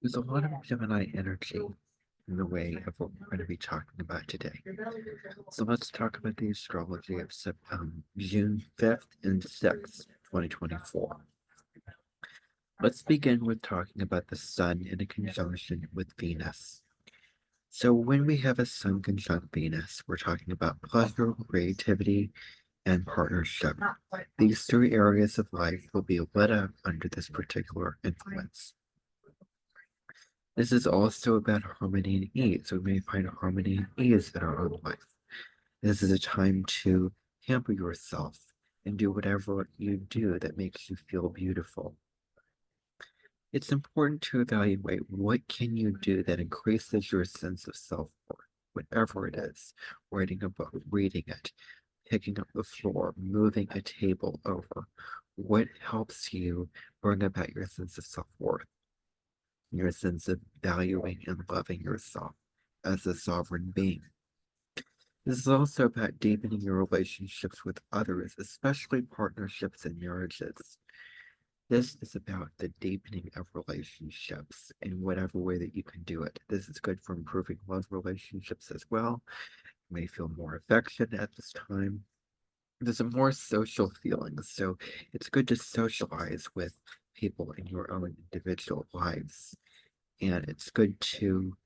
There's a lot of Gemini energy in the way of what we're going to be talking about today. So let's talk about the astrology of June 5th and 6th, 2024. Let's begin with talking about the Sun in a conjunction with Venus. So when we have a Sun conjunct Venus, we're talking about pleasure, creativity, and partnership. These three areas of life will be lit up under this particular influence. This is also about harmony and ease. We may find harmony and ease in our own life. This is a time to pamper yourself and do whatever you do that makes you feel beautiful. It's important to evaluate what can you do that increases your sense of self-worth, whatever it is. Writing a book, reading it, picking up the floor, moving a table over. What helps you bring about your sense of self-worth? Your sense of valuing and loving yourself as a sovereign being. This is also about deepening your relationships with others, especially partnerships and marriages. This is about the deepening of relationships in whatever way that you can do it. This is good for improving love relationships as well. You may feel more affection at this time. There's a more social feeling, so it's good to socialize with people in your own individual lives. And it's good to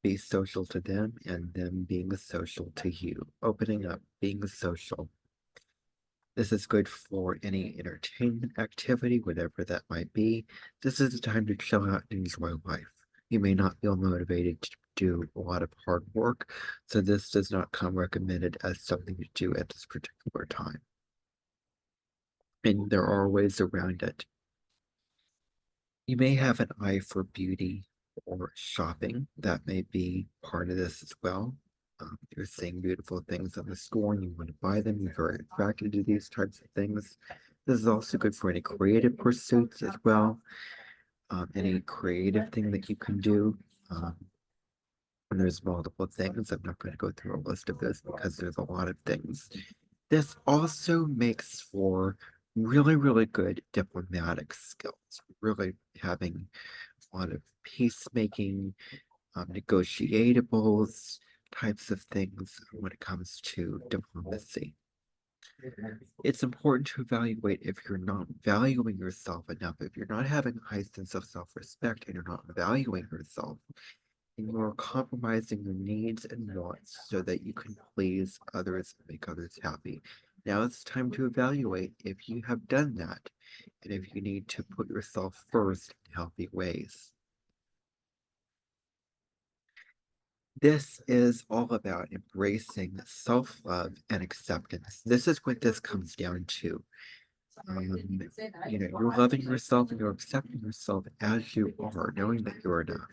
be social to them and them being social to you, opening up, being social. This is good for any entertainment activity, whatever that might be. This is a time to chill out and enjoy life. You may not feel motivated to do a lot of hard work, so this does not come recommended as something to do at this particular time. And there are ways around it. You may have an eye for beauty or shopping. That may be part of this as well. You're seeing beautiful things on the store and you want to buy them. You're very attracted to these types of things. This is also good for any creative pursuits as well. Any creative thing that you can do. And there's multiple things. I'm not going to go through a list of this because there's a lot of things. This also makes for really, really good diplomatic skills, really having a lot of peacemaking, negotiatables, types of things when it comes to diplomacy. It's important to evaluate if you're not valuing yourself enough, if you're not having a high sense of self-respect and you're not valuing yourself, and you're compromising your needs and wants so that you can please others and make others happy. Now it's time to evaluate if you have done that and if you need to put yourself first in healthy ways. This is all about embracing self-love and acceptance. This is what this comes down to. You're loving yourself and you're accepting yourself as you are, knowing that you're enough.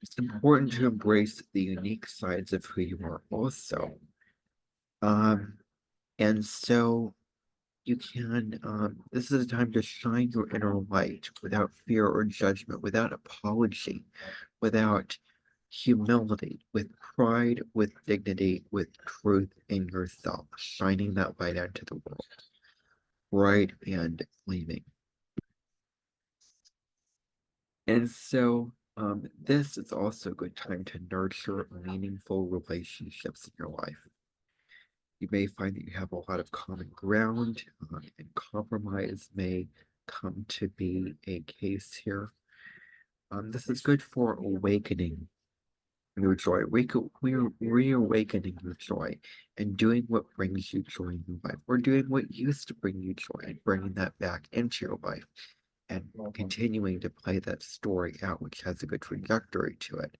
It's important to embrace the unique sides of who you are also. Um, and so you can, this is a time to shine your inner light without fear or judgment, without apology, without humility, with pride, with dignity, with truth in yourself, shining that light out to the world, bright and gleaming. And so, this is also a good time to nurture meaningful relationships in your life. You may find that you have a lot of common ground, and compromise may come to be a case here. This is good for awakening your joy. We're reawakening your joy and doing what brings you joy in your life, or doing what used to bring you joy and bringing that back into your life and continuing to play that story out, which has a good trajectory to it.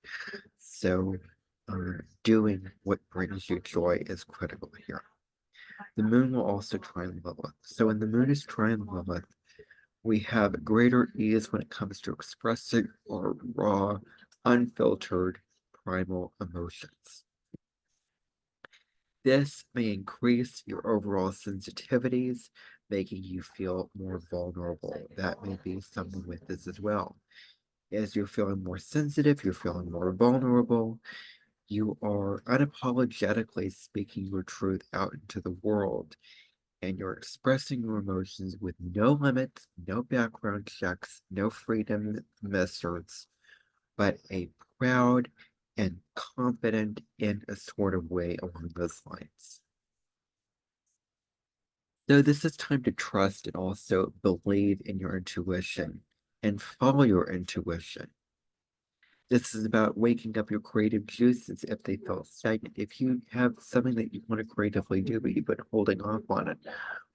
So, doing what brings you joy is critical here. The moon will also trine Lilith. So when the moon is trine Lilith, we have greater ease when it comes to expressing our raw, unfiltered, primal emotions. This may increase your overall sensitivities, making you feel more vulnerable. That may be something with this as well. As you're feeling more sensitive, you're feeling more vulnerable, you are unapologetically speaking your truth out into the world. and you're expressing your emotions with no limits, no background checks, no freedom measures, but a proud and confident in a sort of way along those lines. So this is time to trust and also believe in your intuition and follow your intuition. This is about waking up your creative juices if they feel stagnant. If you have something that you want to creatively do, but you've been holding off on it,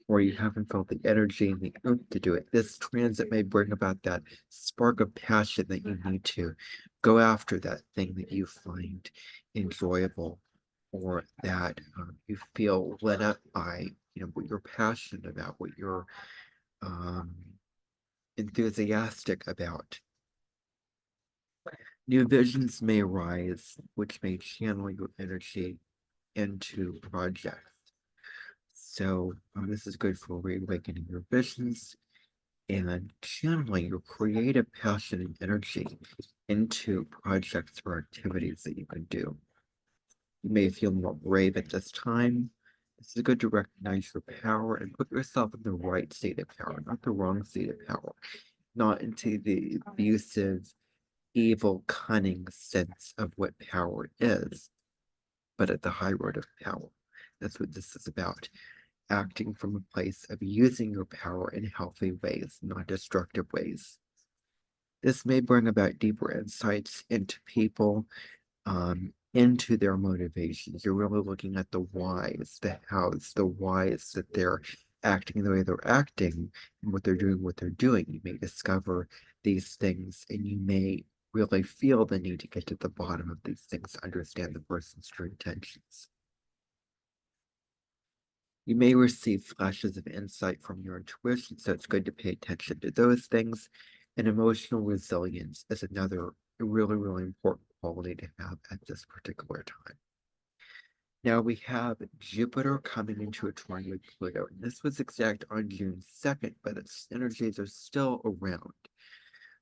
or you haven't felt the energy and the oomph to do it, this transit may bring about that spark of passion that you need to go after that thing that you find enjoyable, or that you feel lit up by, what you're passionate about, what you're um, enthusiastic about. New visions may arise, which may channel your energy into projects. So this is good for reawakening your visions and channeling your creative passion and energy into projects or activities that you can do. You may feel more brave at this time. This is good to recognize your power and put yourself in the right state of power, not the wrong state of power, not into the abusive, evil, cunning sense of what power is, but at the high road of power. That's what this is about. Acting from a place of using your power in healthy ways, not destructive ways. This may bring about deeper insights into people, into their motivations. You're really looking at the whys, the hows, the whys that they're acting the way they're acting and what they're doing. You may discover these things and you may really feel the need to get to the bottom of these things to understand the person's true intentions. You may receive flashes of insight from your intuition, so it's good to pay attention to those things. And emotional resilience is another really, really important quality to have at this particular time. Now we have Jupiter coming into a trine with Pluto. And this was exact on June 2nd, but its energies are still around.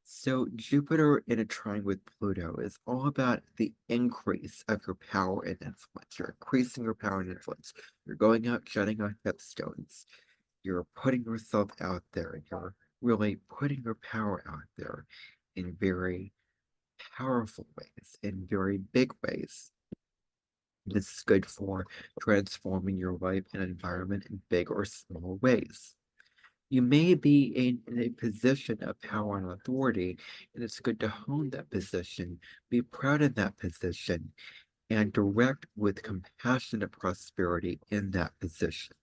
So Jupiter in a trine with Pluto is all about the increase of your power and influence. You're increasing your power and influence. You're going out, shutting out headstones. You're putting yourself out there, and you're really putting your power out there in very powerful ways, in very big ways. This is good for transforming your life and environment in big or small ways. You may be in a position of power and authority, and it's good to hone that position, be proud of that position, and direct with compassionate prosperity in that position.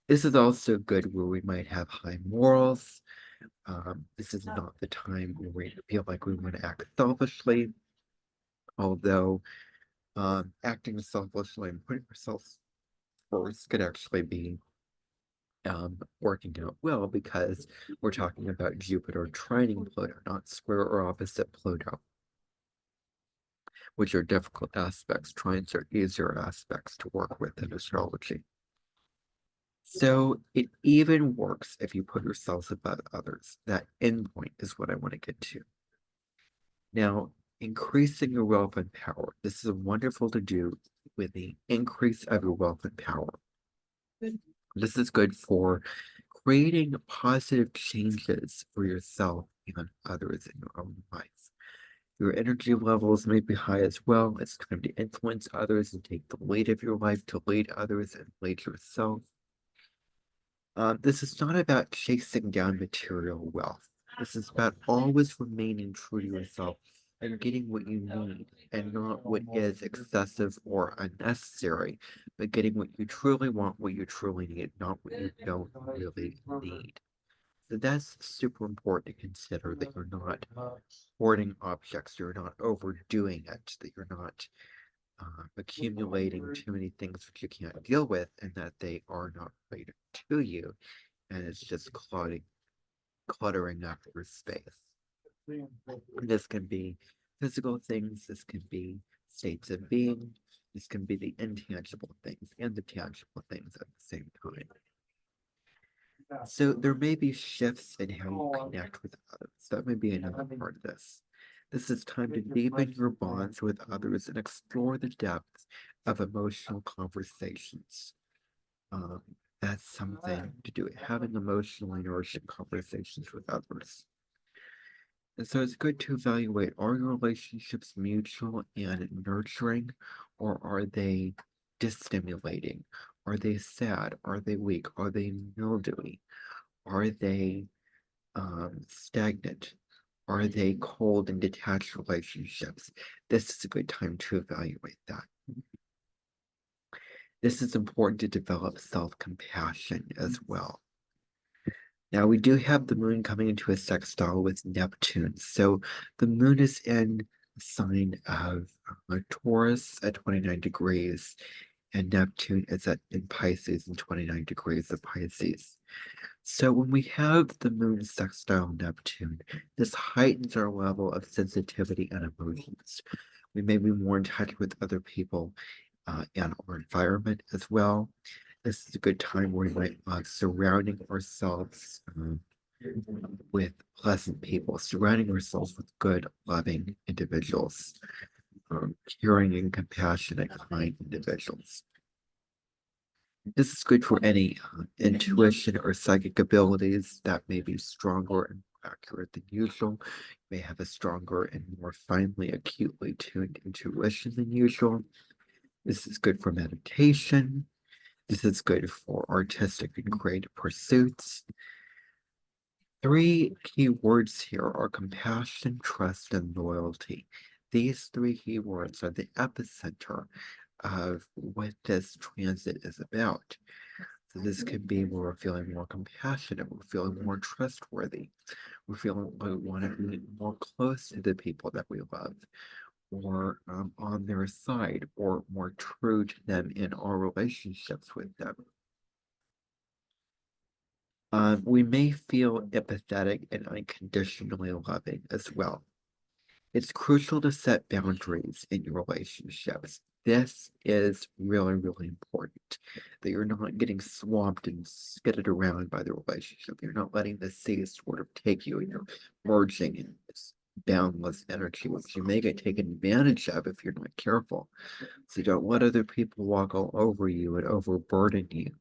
This is also good where we might have high morals. This is not the time where we feel like we want to act selfishly, although acting selfishly and putting ourselves first could actually be working out well because we're talking about Jupiter trining Pluto, not square or opposite Pluto, which are difficult aspects. Trines are easier aspects to work with in astrology. So it even works if you put yourselves above others. That endpoint is what I want to get to. Now, increasing your wealth and power. This is wonderful to do with the increase of your wealth and power. This is good for creating positive changes for yourself and others in your own life. Your energy levels may be high as well. It's time to influence others and take the lead of your life to lead others and lead yourself. This is not about chasing down material wealth. This is about always remaining true to yourself and getting what you need and not what is excessive or unnecessary, but getting what you truly want, what you truly need, not what you don't really need. So that's super important to consider, that you're not hoarding objects, you're not overdoing it, that you're not accumulating too many things that you can't deal with, and that they are not related to you, and it's just cluttering up your space. This can be physical things, this can be states of being, this can be the intangible things and the tangible things at the same time. So there may be shifts in how you connect with others. That may be another part of this. This is time to deepen your bonds with others and explore the depths of emotional conversations. That's something to do with having emotionally nourishing conversations with others. And so it's good to evaluate, are your relationships mutual and nurturing, or are they disstimulating? Are they sad? Are they weak? Are they mildewy? Are they stagnant? Are they cold and detached relationships? This is a good time to evaluate that. This is important to develop self-compassion as well. Now, we do have the moon coming into a sextile with Neptune. So the moon is in the sign of Taurus at 29 degrees, and Neptune is in Pisces in 29 degrees of Pisces. So when we have the moon sextile Neptune, this heightens our level of sensitivity and emotions. We may be more in touch with other people and our environment as well. This is a good time where we might surrounding ourselves with pleasant people, surrounding ourselves with good, loving individuals, caring and compassionate, kind individuals. This is good for any intuition or psychic abilities that may be stronger and more accurate than usual. You may have a stronger and more finely, acutely tuned intuition than usual. This is good for meditation. This is good for artistic and creative pursuits. Three key words here are compassion, trust, and loyalty. These three key words are the epicenter of what this transit is about. So this could be where we're feeling more compassionate, we're feeling more trustworthy, we're feeling like we want to be more close to the people that we love, or on their side, or more true to them in our relationships with them. We may feel empathetic and unconditionally loving as well. It's crucial to set boundaries in your relationships. This is really, really important, that you're not getting swamped and skidded around by the relationship. You're not letting the sea sort of take you, and you're merging in this boundless energy, which you may get taken advantage of if you're not careful. So you don't let other people walk all over you and overburden you.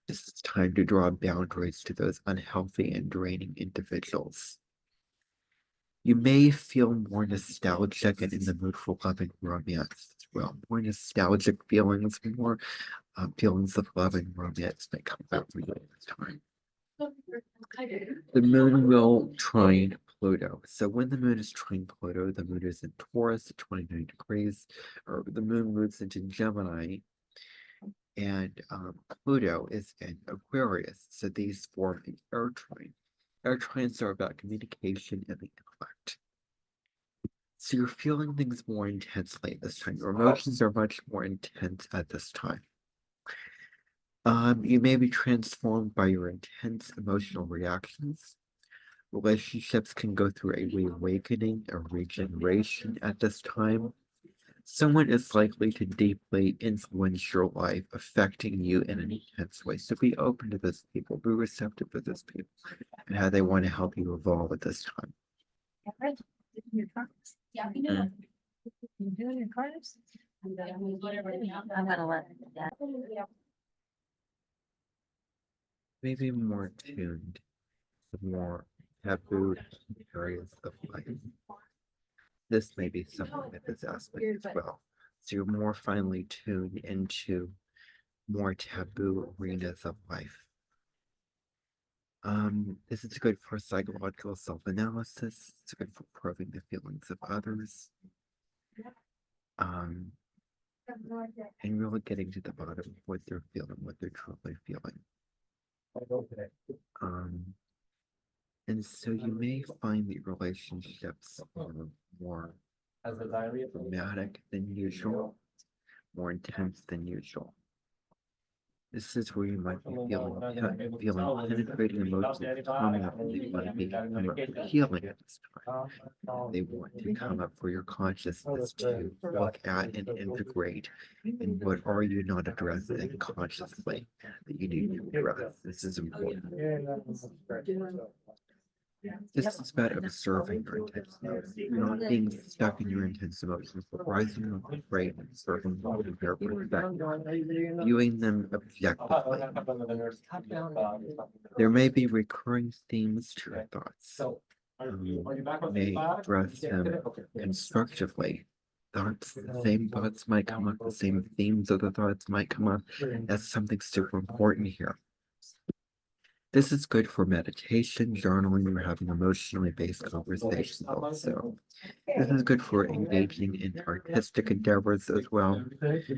This is time to draw boundaries to those unhealthy and draining individuals. You may feel more nostalgic and in the mood for love and romance as well. More nostalgic feelings, more feelings of love and romance may come out for you at this time. The moon will trine Pluto. So when the moon is trine Pluto, the moon is in Taurus at 29 degrees, or the moon moves into Gemini, and Pluto is in Aquarius. So these form an air trine. Air trines are about communication and the intellect. So you're feeling things more intensely at this time. Your emotions are much more intense at this time. You may be transformed by your intense emotional reactions. Relationships can go through a reawakening, a regeneration at this time. Someone is likely to deeply influence your life, affecting you in an intense way. So be open to those people, be receptive to those people, and how they want to help you evolve at this time. Yeah, we know. You doing your cards? I'm gonna let that. Maybe more tuned to more taboo areas of life. This may be something with this aspect as well. So you're more finely tuned into more taboo arenas of life. This is good for psychological self-analysis. It's good for probing the feelings of others. And really getting to the bottom of what they're feeling, what they're truly feeling. And so you may find that relationships are more dramatic than usual, more intense than usual. This is where you might be feeling penetrating emotions come up, and they want to come up for healing at this time. They want to come up for your consciousness to look at and integrate. And what are you not addressing consciously that you need to address? This is important. This is about observing your intense emotions, not being stuck in your intense emotions, but rising above the fray and observing them from their perspective, viewing them objectively. There may be recurring themes to your thoughts. May address them constructively. The same thoughts might come up, the same themes of the thoughts might come up. That's something super important here. This is good for meditation, journaling, or having emotionally based conversations also. This is good for engaging in artistic endeavors as well. This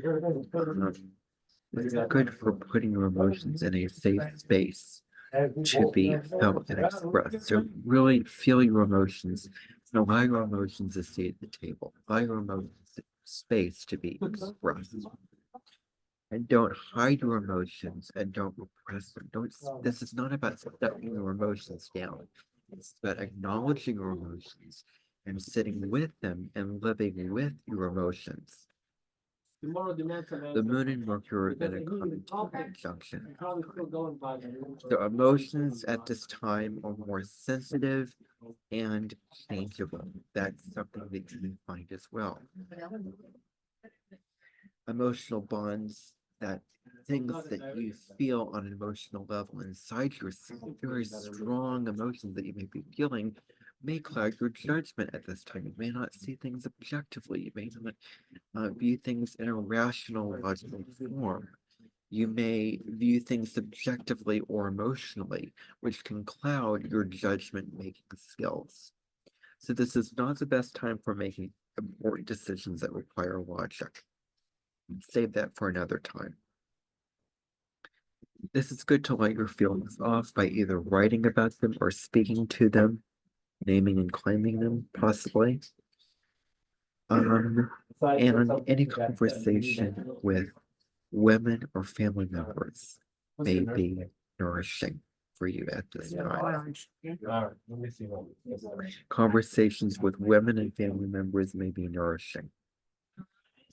is good for putting your emotions in a safe space to be felt and expressed. So really feel your emotions and allow your emotions to stay at the table. Allow your emotions space to be expressed. And don't hide your emotions and don't repress them. This is not about stuffing your emotions down. It's about acknowledging your emotions and sitting with them and living with your emotions. The moon and Mercury are in a conjunction. So emotions at this time are more sensitive and changeable. That's something that you can find as well. Emotional bonds, that things that you feel on an emotional level inside yourself, very strong emotions that you may be feeling, may cloud your judgment at this time. You may not see things objectively. You may not view things in a rational, logical form. You may view things subjectively or emotionally, which can cloud your judgment-making skills. So this is not the best time for making important decisions that require logic. Save that for another time. This is good to let your feelings off by either writing about them or speaking to them, naming and claiming them, possibly. And any conversation with women or family members may be nourishing for you at this time. Conversations with women and family members may be nourishing.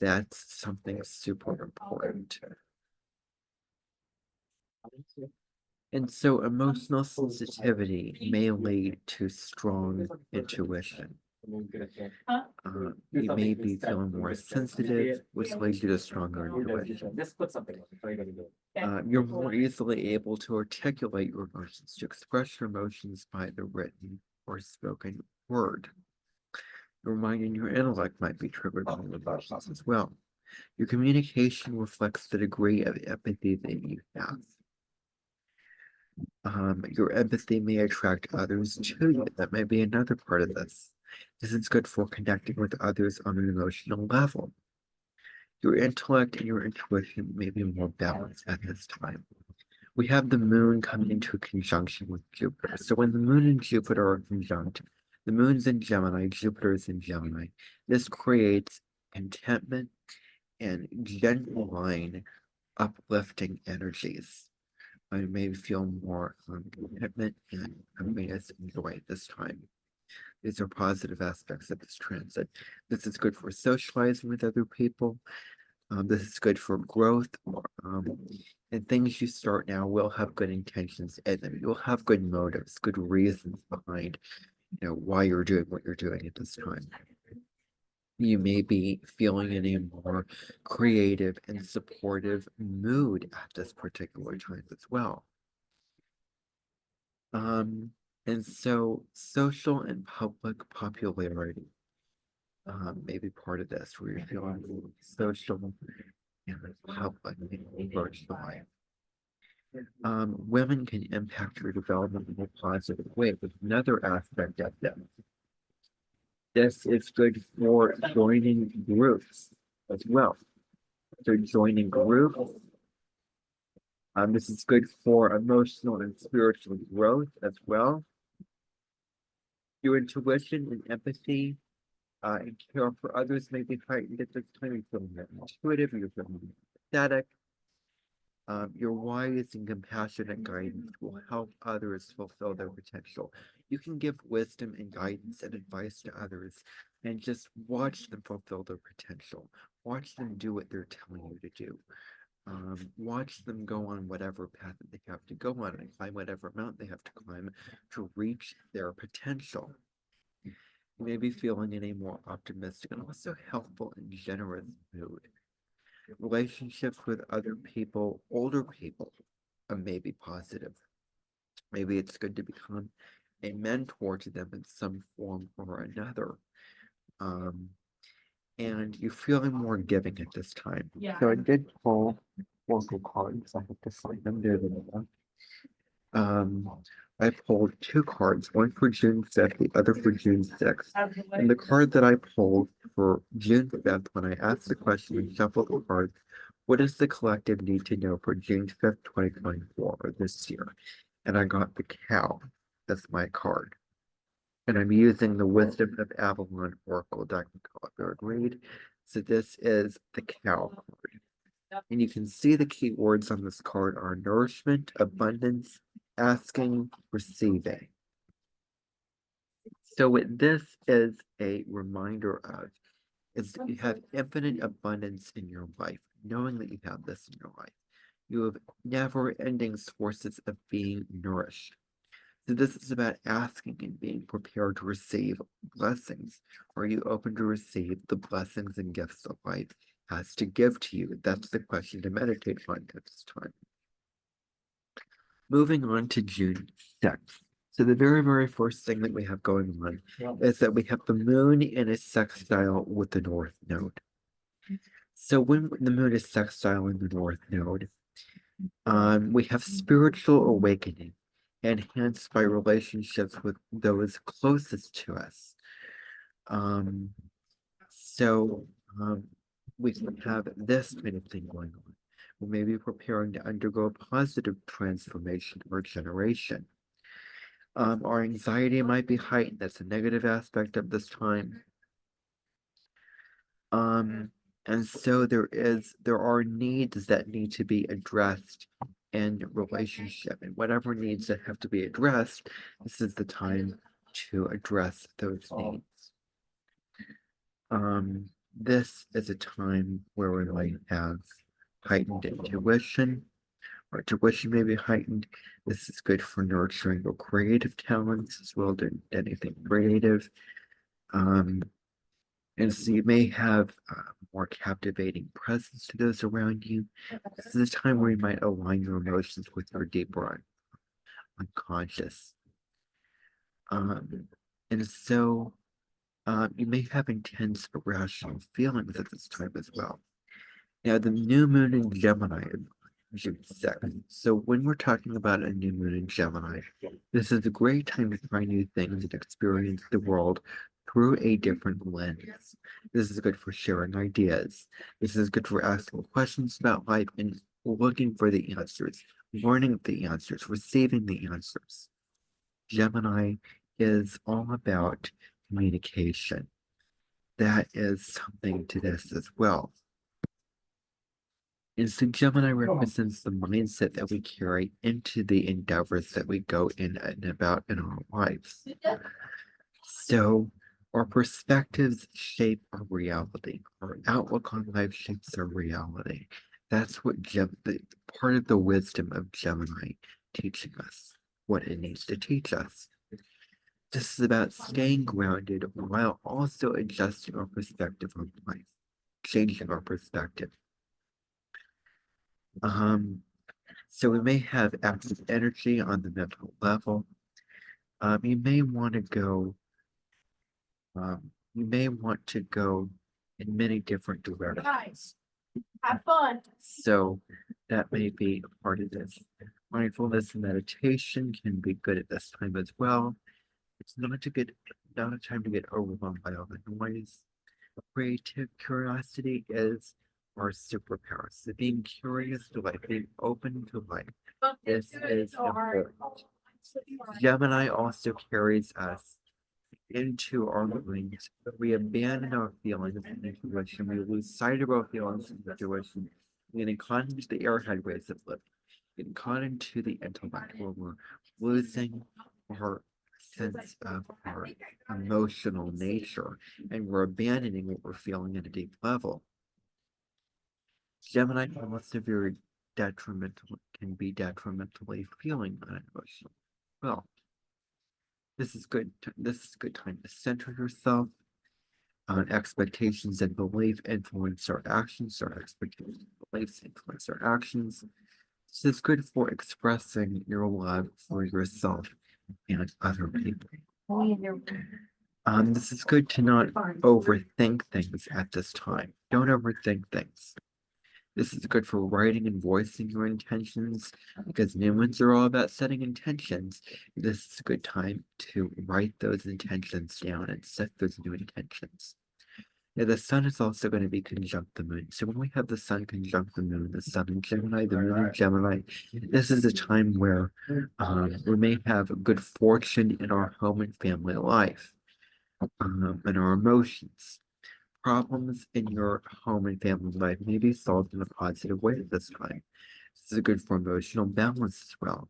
That's something super important. And so emotional sensitivity may lead to strong intuition. You may be feeling more sensitive, which leads you to stronger intuition. You're more easily able to articulate your emotions, to express your emotions by the written or spoken word. Your mind and your intellect might be triggered by emotions as well. Your communication reflects the degree of empathy that you have. Your empathy may attract others to you. That may be another part of this. This is good for connecting with others on an emotional level. Your intellect and your intuition may be more balanced at this time. We have the moon coming into a conjunction with Jupiter. So when the moon and Jupiter are conjunct, the moon's in Gemini, Jupiter's in Gemini. This creates contentment and genuine uplifting energies. I may feel more contentment and happiness and joy at this time. These are positive aspects of this transit. This is good for socializing with other people. This is good for growth. And things you start now will have good intentions in them. You'll have good motives, good reasons behind, why you're doing what you're doing at this time. You may be feeling in a more creative and supportive mood at this particular time as well. And so social and public popularity may be part of this, where you're feeling social and public in virtual life. Women can impact your development in a positive way, but another aspect of them. This is good for joining groups as well. So joining groups. This is good for emotional and spiritual growth as well. Your intuition and empathy and care for others may be heightened at this time. You're feeling more intuitive, you're feeling empathetic. Your wise and compassionate guidance will help others fulfill their potential. You can give wisdom and guidance and advice to others and just watch them fulfill their potential. Watch them do what they're telling you to do. Watch them go on whatever path that they have to go on and climb whatever mountain they have to climb to reach their potential. You may be feeling in a more optimistic and also helpful and generous mood. Relationships with other people, older people, may be positive. Maybe it's good to become a mentor to them in some form or another. And you're feeling more giving at this time. Yeah. So I did pull oracle cards. I have to find them. There they are. I pulled two cards, one for June 5th, the other for June 6th. And the card that I pulled for June 5th, when I asked the question and shuffled the cards, what does the collective need to know for June 5th, 2024, or this year? And I got the cow. That's my card. And I'm using the Wisdom of Avalon Oracle deck to call it third read. So this is the cow card. And you can see the key words on this card are nourishment, abundance, asking, receiving. So what this is a reminder of is that you have infinite abundance in your life, knowing that you have this in your life. You have never-ending sources of being nourished. So this is about asking and being prepared to receive blessings. Are you open to receive the blessings and gifts that life has to give to you? That's the question to meditate on at this time. Moving on to June 6th. So the very, very first thing that we have going on is that we have the moon in a sextile with the north node. So when the moon is sextile in the north node, we have spiritual awakening enhanced by relationships with those closest to us. So we can have this kind of thing going on. We may be preparing to undergo positive transformation or generation. Our anxiety might be heightened. That's a negative aspect of this time. And so there are needs that need to be addressed in relationship, and whatever needs that have to be addressed, this is the time to address those needs. This is a time where we might have heightened intuition, or intuition may be heightened. This is good for nurturing your creative talents as well as anything creative. And so you may have more captivating presence to those around you. This is a time where you might align your emotions with your deeper unconscious. And so you may have intense irrational feelings at this time as well. Now, the new moon in Gemini is June 2nd. So when we're talking about a new moon in Gemini, this is a great time to try new things and experience the world through a different lens. This is good for sharing ideas. This is good for asking questions about life and looking for the answers, learning the answers, receiving the answers. Gemini is all about communication. That is something to this as well. And so Gemini represents the mindset that we carry into the endeavors that we go in and about in our lives. So our perspectives shape our reality. Our outlook on life shapes our reality. That's what part of the wisdom of Gemini teaching us what it needs to teach us. This is about staying grounded while also adjusting our perspective on life, changing our perspective. So we may have active energy on the mental level. You may want to go in many different directions. Have fun. So that may be a part of this. Mindfulness and meditation can be good at this time as well. It's not a time to get overwhelmed by all the noise. Creative curiosity is our superpower. So being curious to life, being open to life. This is important. Gemini also carries us into our minds. We abandon our feelings and intuition. We lose sight of our feelings and intuition. We get caught into the airhead ways of living. Getting caught into the intellect where we're losing our sense of our emotional nature, and we're abandoning what we're feeling at a deep level. Gemini, unless they're very detrimental, can be detrimentally feeling unemotional. Well, this is good. This is a good time to center yourself on expectations and belief influence our actions. Our expectations and beliefs influence our actions. This is good for expressing your love for yourself and other people. This is good to not overthink things at this time. Don't overthink things. This is good for writing and voicing your intentions because new ones are all about setting intentions. This is a good time to write those intentions down and set those new intentions. Now, the sun is also going to be conjunct the moon. So when we have the sun conjunct the moon, the sun in Gemini, the moon in Gemini, this is a time where we may have good fortune in our home and family life, and our emotions. Problems in your home and family life may be solved in a positive way at this time. This is good for emotional balance as well.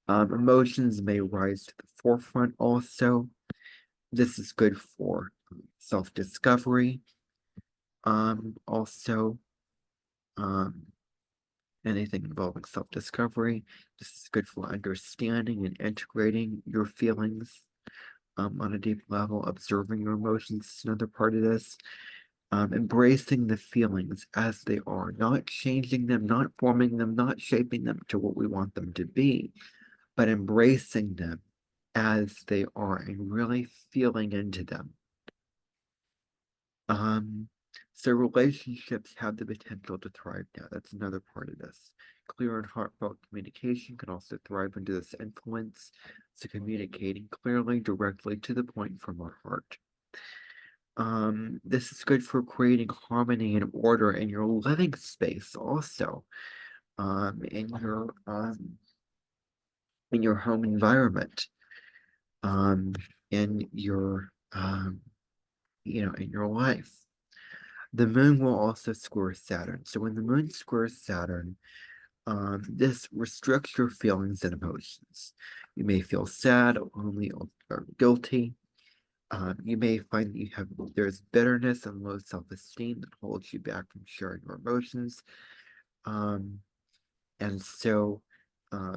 Emotions may rise to the forefront also. This is good for self-discovery. Also, anything involving self-discovery. This is good for understanding and integrating your feelings on a deep level. Observing your emotions is another part of this. Embracing the feelings as they are, not changing them, not forming them, not shaping them to what we want them to be, but embracing them as they are and really feeling into them. So relationships have the potential to thrive now. That's another part of this. Clear and heartfelt communication can also thrive under this influence. So communicating clearly, directly to the point from our heart. This is good for creating harmony and order in your living space also. In your home environment. In your in your life. The moon will also square Saturn. So when the moon squares Saturn, this restricts your feelings and emotions. You may feel sad, lonely, or guilty. You may find that there's bitterness and low self-esteem that holds you back from sharing your emotions. And so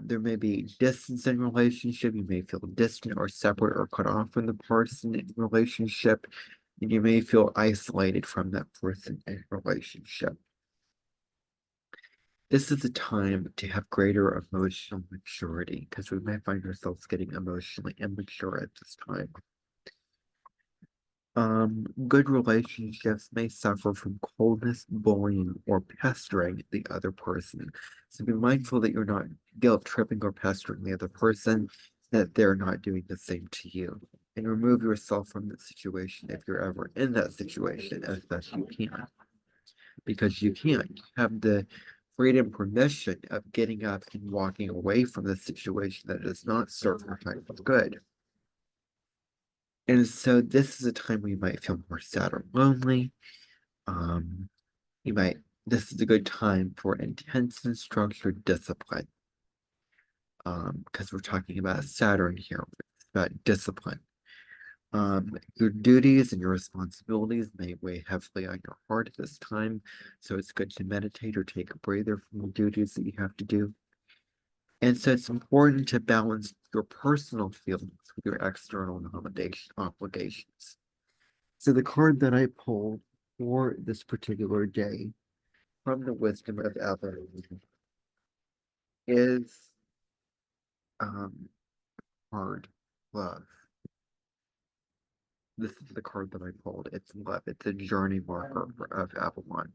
there may be distance in relationship. You may feel distant or separate or cut off from the person in relationship. And you may feel isolated from that person in relationship. This is a time to have greater emotional maturity because we may find ourselves getting emotionally immature at this time. Good relationships may suffer from coldness, bullying, or pestering the other person. So be mindful that you're not guilt tripping or pestering the other person, that they're not doing the same to you. And remove yourself from the situation if you're ever in that situation as best you can. Because you can't have the freedom permission of getting up and walking away from the situation that does not serve your type of good. And so this is a time where you might feel more sad or lonely. This is a good time for intense and structured discipline. Because we're talking about Saturn here, it's about discipline. Your duties and your responsibilities may weigh heavily on your heart at this time. So it's good to meditate or take a breather from the duties that you have to do. And so it's important to balance your personal feelings with your external obligations. So the card that I pulled for this particular day from the Wisdom of Evolution is hard love. This is the card that I pulled. It's love. It's a journey marker of Avalon.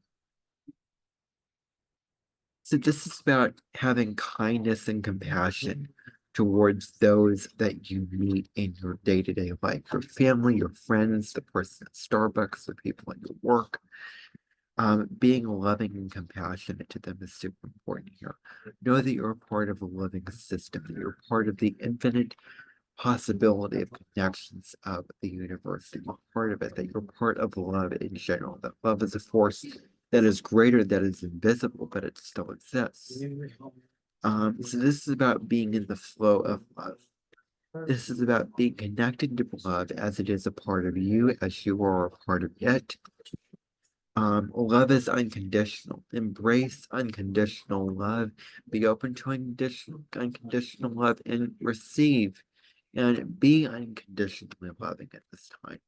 So this is about having kindness and compassion towards those that you meet in your day-to-day life, your family, your friends, the person at Starbucks, the people at your work. Being loving and compassionate to them is super important here. Know that you're part of a living system, that you're part of the infinite possibility of connections of the universe, that you're part of it, that you're part of love in general, that love is a force that is greater, that is invisible, but it still exists. So this is about being in the flow of love. This is about being connected to love as it is a part of you, as you are a part of it. Love is unconditional. Embrace unconditional love. Be open to unconditional love and receive and be unconditionally loving at this time.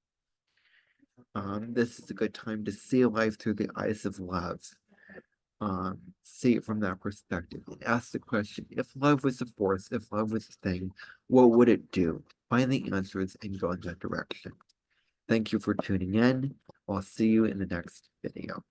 This is a good time to see life through the eyes of love. See it from that perspective and ask the question, if love was a force, if love was a thing, what would it do? Find the answers and go in that direction. Thank you for tuning in. I'll see you in the next video.